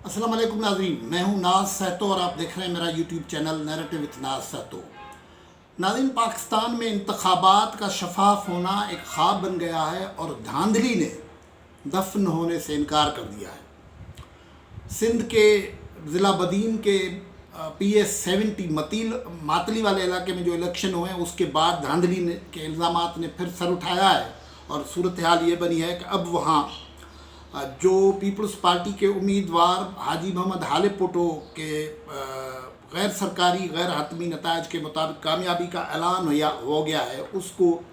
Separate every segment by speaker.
Speaker 1: अस्सलाम वालेकुम नाज़रीन, मैं हूं नाज सहतो और आप देख रहे हैं मेरा यूट्यूब चैनल नैरेटिव विद नाज सहतो। नाज़रीन, पाकिस्तान में इंतखाबात का शफाफ होना एक ख्वाब बन गया है और धांधली ने दफन होने से इनकार कर दिया है। सिंध के ज़िला बदीन के PS70 मातली वाले इलाके में जो इलेक्शन हुए हैं उसके बाद धांधली के इल्ज़ामात ने फिर सर उठाया है और सूरत हाल ये बनी है कि अब वहाँ जो पीपल्स पार्टी के उम्मीदवार हाजी मोहम्मद हाले पोटो के गैर सरकारी गैर हतमी नताइज के मुताबिक कामयाबी का ऐलान हो गया है, उसको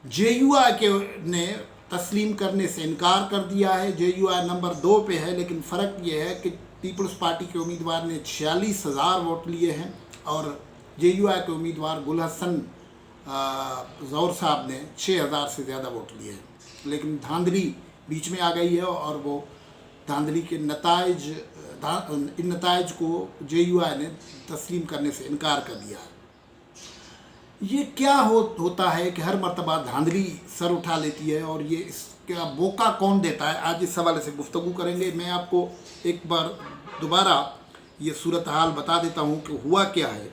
Speaker 1: JUI के ने तस्लीम करने से इनकार कर दिया है। JUI नंबर 2 पे है, लेकिन फ़र्क ये है कि पीपल्स पार्टी के उम्मीदवार ने 46,000 वोट लिए हैं और JUI के उम्मीदवार गुल हसन ज़ौर साहब ने 6,000 से ज़्यादा वोट लिए हैं। लेकिन धांधली बीच में आ गई है और वो धांधली के इन नताइज को JUI ने तस्लीम करने से इनकार कर दिया है। ये क्या होता है कि हर मर्तबा धांधली सर उठा लेती है और ये इसका मौका कौन देता है, आज इस हवाले से गुफ्तगू करेंगे। मैं आपको एक बार दोबारा ये सूरत हाल बता देता हूँ कि हुआ क्या है।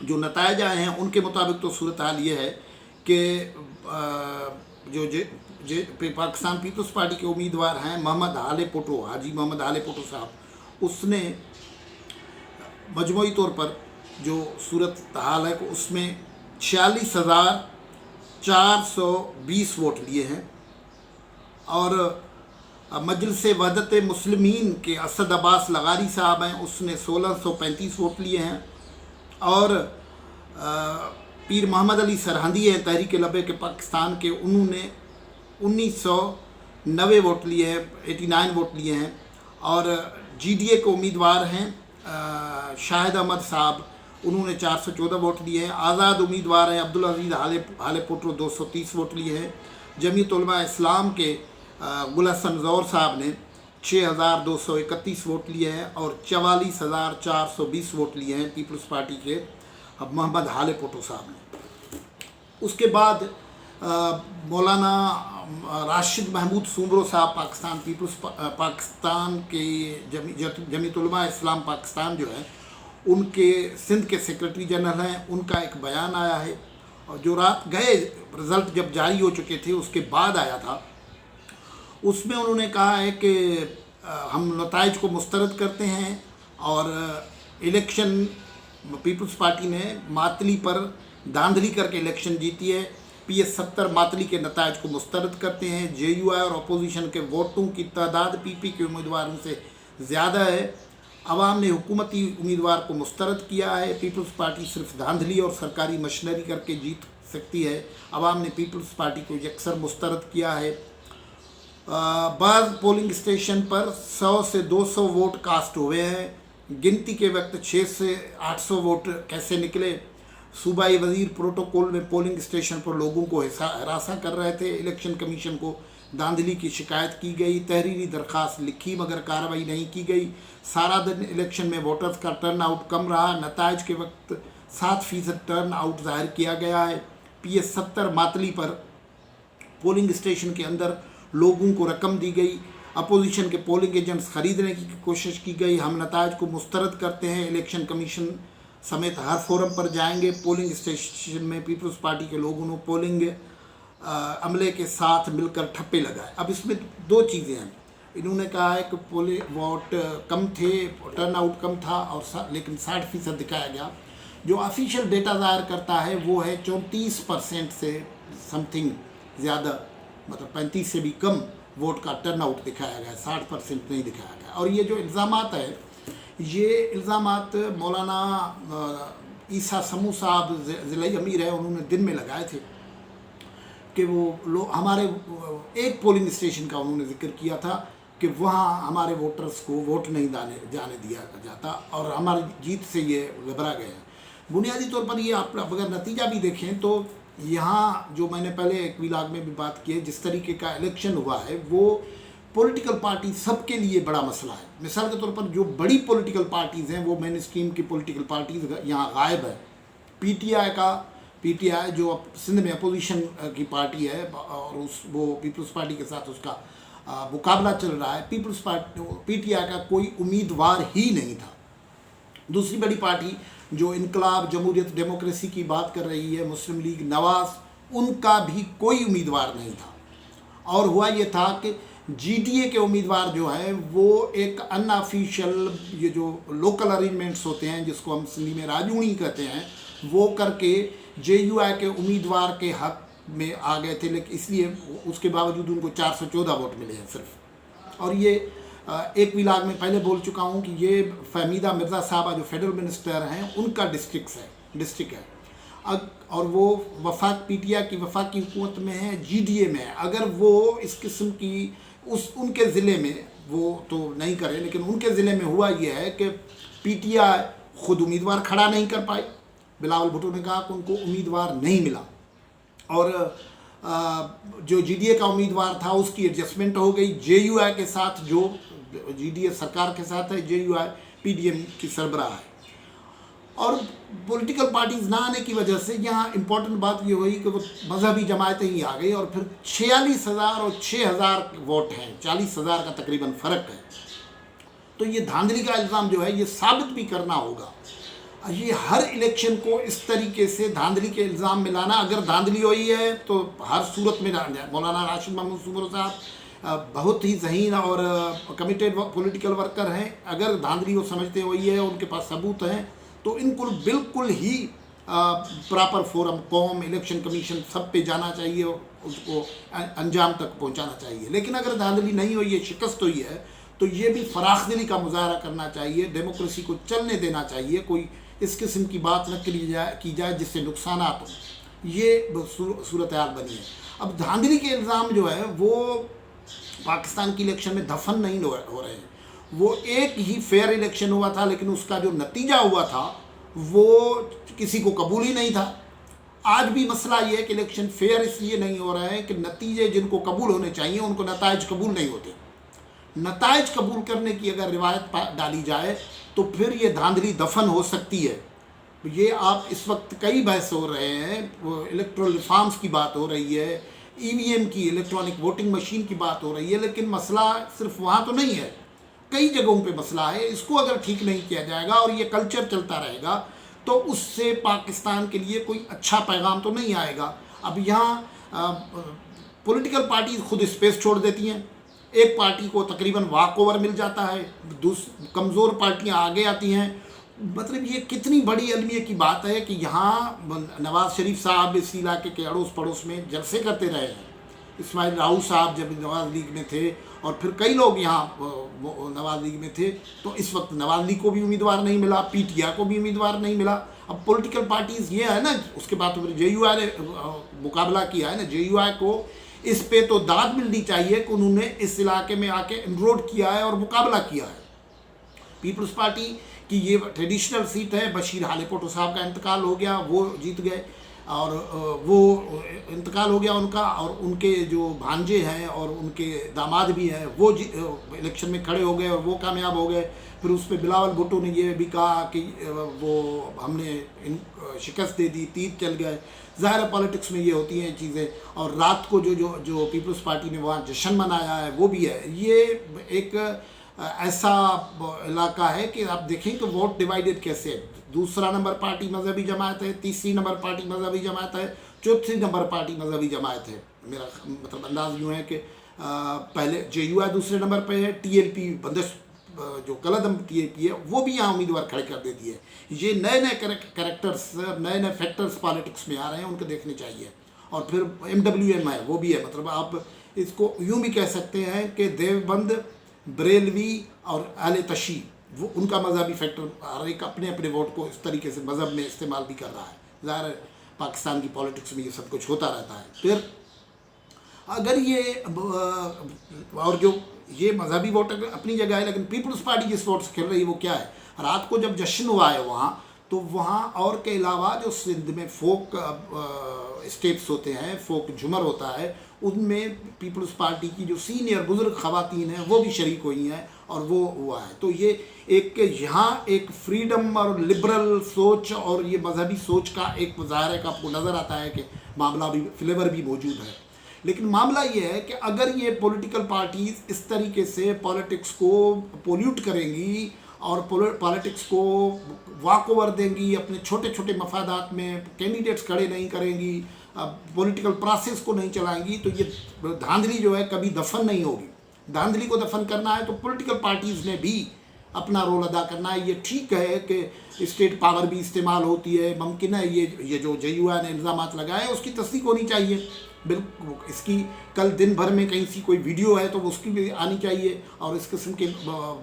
Speaker 1: जो नताइज आए हैं उनके मुताबिक तो सूरत हाल ये है कि जो पाकिस्तान पीपल्स पार्टी के उम्मीदवार हैं मोहम्मद हाले पोटो, हाजी मोहम्मद हाले पोटो साहब, उसने मजमूई तौर पर जो सूरत हाल है कि उसमें 46,420 वोट लिए हैं और मजलिस वहदत मुस्लिमीन के असद अब्बास लगारी साहब हैं, उसने 1635 वोट लिए हैं और पीर मोहम्मद अली सरहंदी हैं तहरीक लबे के पाकिस्तान के, उन्होंने 1990 वोट लिए हैं, 89 वोट लिए हैं और GDA के उम्मीदवार हैं शाहिद अहमद साहब, उन्होंने 414 वोट लिए हैं। आज़ाद उम्मीदवार हैं अब्दुल अजीज़ हाले पोटो, 230 वोट लिए हैं। जमीयत उलमा इस्लाम के गुल हसन ज़ौर साहब ने 6,231 वोट लिए हैं और 44,420 वोट लिए हैं पीपल्स पार्टी के मोहम्मद हाले पोटो साहब ने। उसके बाद मौलाना राशिद महमूद सुमरो साहब पाकिस्तान के जमीयत उलमा इस्लाम पाकिस्तान जो है उनके सिंध के सेक्रेटरी जनरल हैं, उनका एक बयान आया है और जो रात गए रिज़ल्ट जब जारी हो चुके थे उसके बाद आया था, उसमें उन्होंने कहा है कि हम नताइज को मुस्तरद करते हैं और इलेक्शन पीपल्स पार्टी ने मातली पर धांधली करके इलेक्शन जीती है। PS70 मातली के नताइज को मुस्तरद करते हैं। JUI और अपोजिशन के वोटों की तादाद PP के उम्मीदवारों से ज़्यादा है। अवाम ने हुकूमती उम्मीदवार को मुस्तरद किया है। पीपल्स पार्टी सिर्फ धांधली और सरकारी मशीनरी करके जीत सकती है। अवाम ने पीपल्स पार्टी को यकसर मुस्तरद किया है। बाज़ पोलिंग स्टेशन पर 100 से 200 वोट कास्ट हुए हैं। गिनती के वक्त 600 से 800 वोट कैसे निकले। सूबाई वज़ीर प्रोटोकॉल में पोलिंग स्टेशन पर लोगों को हरासा कर रहे थे। इलेक्शन कमीशन को धांधली की शिकायत की गई। तहरीरी दरख्वास्त लिखी मगर कार्रवाई नहीं की गई। सारा दिन इलेक्शन में वोटर्स का टर्न आउट कम रहा। नताइज के वक्त 7% टर्न आउट ज़ाहिर किया गया है। PS70 मातली पर पोलिंग स्टेशन के अंदर लोगों को रकम दी गई। अपोजिशन के पोलिंग एजेंट्स ख़रीदने की कोशिश की गई। हम नताइज को मुस्तरद करते हैं। इलेक्शन कमीशन समेत हर फोरम पर जाएंगे। पोलिंग स्टेशन में पीपल्स पार्टी के लोगों ने पोलिंग अमले के साथ मिलकर ठप्पे लगाए। अब इसमें दो चीज़ें हैं। इन्होंने कहा है कि पोलिंग वोट कम थे, टर्न आउट कम था और लेकिन 60% दिखाया गया। जो ऑफिशियल डेटा ज़ाहिर करता है वो है 34% से समथिंग ज़्यादा, मतलब 35 से भी कम वोट का टर्न आउट दिखाया गया, 60% नहीं दिखाया गया। और ये जो इल्ज़ामात है, ये इल्ज़ामात मौलाना ईसा समू साहब ज़िला अमीर है, उन्होंने दिन में लगाए थे कि वो हमारे एक पोलिंग स्टेशन का उन्होंने जिक्र किया था कि वहाँ हमारे वोटर्स को वोट नहीं जाने दिया जाता और हमारी जीत से ये घबरा गए हैं। बुनियादी तौर पर ये आप अगर नतीजा भी देखें तो यहाँ जो मैंने पहले एक व्लॉग में भी बात की है, जिस तरीके का इलेक्शन हुआ है वो पॉलिटिकल पार्टी सबके लिए बड़ा मसला है। मिसाल के तौर पर जो बड़ी पॉलिटिकल पार्टीज़ हैं वो मेन स्ट्रीम की पॉलिटिकल पार्टीज़ यहाँ गायब है। PTI जो सिंध में अपोजिशन की पार्टी है और वो पीपल्स पार्टी के साथ उसका मुकाबला चल रहा है, पीपल्स पार्टी पीटीआई का कोई उम्मीदवार ही नहीं था। दूसरी बड़ी पार्टी जो इनकलाब जमहूरियत डेमोक्रेसी की बात कर रही है, मुस्लिम लीग नवाज, उनका भी कोई उम्मीदवार नहीं था। और हुआ ये था कि जीडीए के उम्मीदवार जो हैं वो एक अनऑफिशियल, ये जो लोकल अरेंजमेंट्स होते हैं जिसको हम सिंधी में राजूनी कहते हैं, वो करके जेयूआई के उम्मीदवार के हक में आ गए थे, लेकिन इसलिए उसके बावजूद उनको 414 वोट मिले हैं सिर्फ। और ये एक विलाग में पहले बोल चुका हूँ कि ये फहमीदा मिर्ज़ा साहबा जो फेडरल मिनिस्टर हैं उनका डिस्ट्रिक्ट है। और वो वफाक पीटीआई की वफाकी हुकूमत में है, जीडीए में है। अगर वो इस किस्म की उनके ज़िले में वो तो नहीं करे, लेकिन उनके ज़िले में हुआ ये है कि पीटीआई खुद उम्मीदवार खड़ा नहीं कर पाई। बिलावल भुट्टो ने कहा कि उनको उम्मीदवार नहीं मिला, और जो जीडीए का उम्मीदवार था उसकी एडजस्टमेंट हो गई जेयूआई के साथ, जो जीडीए सरकार के साथ है, जेयूआई पीडीएम की सरबराह है। और पॉलिटिकल पार्टीज ना आने की वजह से यहाँ इम्पोर्टेंट बात ये हुई कि वो मजहबी जमायतें ही आ गई, और फिर 46,000 और 6,000 वोट हैं, 40,000 का तकरीबन फ़र्क है। तो ये धांधली का इल्ज़ाम जो है ये साबित भी करना होगा। ये हर इलेक्शन को इस तरीके से धांधली के इल्ज़ाम में लाना, अगर धांधली हुई है तो हर सूरत में मौलाना राशिद महमूद सुमरो साहब बहुत ही ज़हीन और कमिटेड पॉलिटिकल वर्कर हैं। अगर धांधली वो समझते हुई है, उनके पास सबूत हैं, तो इनको बिल्कुल ही प्रॉपर फोरम, कौम, इलेक्शन कमीशन सब पे जाना चाहिए और उसको अंजाम तक पहुंचाना चाहिए। लेकिन अगर धांधली नहीं हुई है, शिकस्त हुई है, तो ये भी फराख दिली का मुजाहरा करना चाहिए, डेमोक्रेसी को चलने देना चाहिए, कोई इस किस्म की बात न की जाए जिससे नुकसान हो। ये सूरत हाल बनी है। अब धांधली के इल्ज़ाम जो है वो पाकिस्तान की इलेक्शन में दफन नहीं हो रहे हैं। वो एक ही फेयर इलेक्शन हुआ था, लेकिन उसका जो नतीजा हुआ था वो किसी को कबूल ही नहीं था। आज भी मसला ये है कि इलेक्शन फेयर इसलिए नहीं हो रहा है कि नतीजे जिनको कबूल होने चाहिए उनको नताइज कबूल नहीं होते। नताइज कबूल करने की अगर रिवायत डाली जाए तो फिर ये धांधली दफन हो सकती है। ये आप इस वक्त कई बहस हो रहे हैं, वो इलेक्ट्रल रिफॉर्म्स की बात हो रही है, ईवीएम की, इलेक्ट्रॉनिक वोटिंग मशीन की बात हो रही है, लेकिन मसला सिर्फ वहाँ तो नहीं है, कई जगहों पे मसला है। इसको अगर ठीक नहीं किया जाएगा और ये कल्चर चलता रहेगा तो उससे पाकिस्तान के लिए कोई अच्छा पैगाम तो नहीं आएगा। अब यहाँ पॉलिटिकल पार्टीज खुद स्पेस छोड़ देती हैं, एक पार्टी को तकरीबन वॉक ओवर मिल जाता है, कमज़ोर पार्टियां आगे आती हैं। मतलब ये कितनी बड़ी अलमियत की बात है कि यहाँ नवाज़ शरीफ साहब इस इलाके के अड़ोस पड़ोस में जलसे करते रहे हैं। इस्माइल राहू साहब जब नवाज़ लीग में थे और फिर कई लोग यहाँ नवाज़ लीग में थे, तो इस वक्त नवाज़ लीग को भी उम्मीदवार नहीं मिला, पीटीआई को भी उम्मीदवार नहीं मिला। अब पॉलिटिकल पार्टीज़ ये है ना, उसके बाद तो जेयूआई ने मुकाबला किया है ना, जेयूआई को इस पे तो दाद मिलनी चाहिए कि उन्होंने इस इलाके में आके इनरोड किया है और मुकाबला किया है। पीपल्स पार्टी की ये ट्रेडिशनल सीट है, बशीर हाले भुट्टो साहब का इंतकाल हो गया, वो जीत गए, और वो इंतकाल हो गया उनका, और उनके जो भांजे हैं और उनके दामाद भी हैं वो इलेक्शन में खड़े हो गए और वो कामयाब हो गए। फिर उस पर बिलावल भुट्टो ने ये भी कहा कि वो हमने शिकस्त दे दी, तीर चल गए। ज़ाहिर है पॉलिटिक्स में ये होती हैं चीज़ें। और रात को जो पीपल्स पार्टी ने वहाँ जश्न मनाया है वो भी है। ये एक ऐसा इलाका है कि आप देखें कि वोट डिवाइडेड कैसे है। दूसरा नंबर पार्टी मजहबी जमात है, तीसरी नंबर पार्टी मजहबी जमात है, चौथी नंबर पार्टी मजहबी जमात है। मेरा मतलब अंदाज़ यूँ है कि पहले जेयूआई दूसरे नंबर पे है, टीएलपी बंदश जो कलदम टीएलपी है वो भी यहाँ उम्मीदवार खड़े कर देती है। ये नए नए कैरेक्टर्स, नए नए फैक्टर्स पॉलिटिक्स में आ रहे हैं, उनको देखने चाहिए। और फिर एमडब्ल्यूएम है, वो भी है। मतलब आप इसको यूँ भी कह सकते हैं कि देवबंद, बरेलवी और अहले तशी, वो उनका मजहबी फैक्टर हर एक अपने अपने वोट को इस तरीके से मज़हब में इस्तेमाल भी कर रहा है। ज़ाहिर है पाकिस्तान की पॉलिटिक्स में ये सब कुछ होता रहता है। फिर अगर ये और जो ये मजहबी वोट अपनी जगह है, लेकिन पीपल्स पार्टी जिस वोट से खेल रही है वो क्या है, रात को जब जश्न हुआ है वहाँ, तो वहाँ और के अलावा जो सिंध में फोक स्टेप्स होते हैं, फोक झूमर होता है, उनमें पीपल्स पार्टी की जो सीनियर बुजुर्ग ख़वातीन हैं वो भी शरीक हुई हैं और वो हुआ है। तो ये एक यहाँ एक फ्रीडम और लिबरल सोच और ये मजहबी सोच का एक मुजाहरे का आपको नज़र आता है कि मामला भी फ्लेवर भी मौजूद है। لیکن معاملہ یہ ہے کہ اگر یہ پولیٹیکل پارٹیز اس طریقے سے پالیٹکس کو پولیوٹ کریں گی اور پالیٹکس کو واک اوور دیں گی، اپنے چھوٹے چھوٹے مفادات میں کینڈیڈیٹس کھڑے نہیں کریں گی، پولیٹیکل پروسیس کو نہیں چلائیں گی، تو یہ دھاندلی جو ہے کبھی دفن نہیں ہوگی۔ دھاندلی کو دفن کرنا ہے تو پولیٹیکل پارٹیز نے بھی اپنا رول ادا کرنا ہے۔ یہ ٹھیک ہے کہ اسٹیٹ پاور بھی استعمال ہوتی ہے، ممکن ہے یہ جو JUI نے الزامات لگائے اس کی تصدیق ہونی چاہیے، بالکل اس کی کل دن بھر میں کہیں سی کوئی ویڈیو ہے تو اس کی بھی آنی چاہیے اور اس قسم کے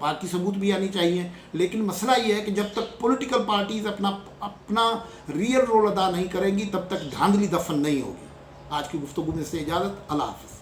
Speaker 1: باقی ثبوت بھی آنی چاہیے۔ لیکن مسئلہ یہ ہے کہ جب تک پولیٹیکل پارٹیز اپنا ریئل رول ادا نہیں کریں گی تب تک دھاندلی دفن نہیں ہوگی۔ آج کی گفتگو میں سے اجازت، اللہ حافظ۔